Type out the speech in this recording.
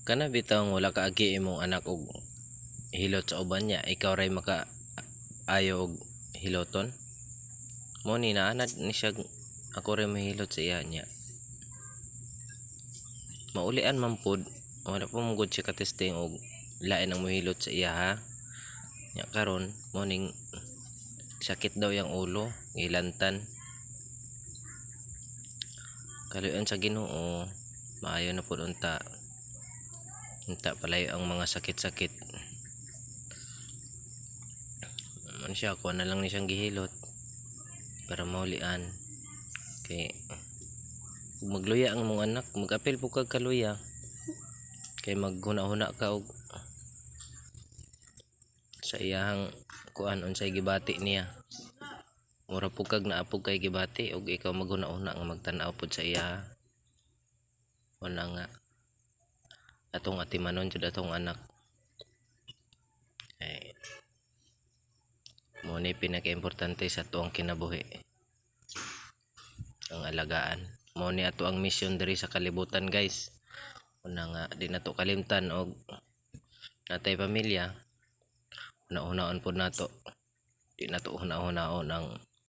Kana bitaw wala ka agi imong anak og hilot sa uban niya, ikaw ray maka ayo og hiloton. Mo ni naanad ni siya ako ray mahilot sa iya niya. Maulian man pod, wala pa mong good siya ka-testing og lain ang mohilot sa iya ha. Nya karon morning sakit daw yang ulo, ilantan. Kaluyan sa Ginoo, maayo na pod unta. Unta palayo ang mga sakit-sakit. Man siya ko na lang ni siyang gihilot para maulian. Kay kung magluya ang mong anak, mag-apil po kag kaluya. Kay maghuna-huna ka og sa iyang kuan unsay gibati niya. Mura po kag naapog kay gibati og ikaw maghuna-huna nga magtan-aw pod sa iya. Wala nga atong atimanon jud atong anak. Ay mo ni pinaka-importante sa tuong kinabuhi. Ang alagaan. Mo ni ato ang mission diri sa kalibutan, guys. Una nga di nato kalimtan og natay pamilya. Una-unaon pod nato. Di nato una-unaon ang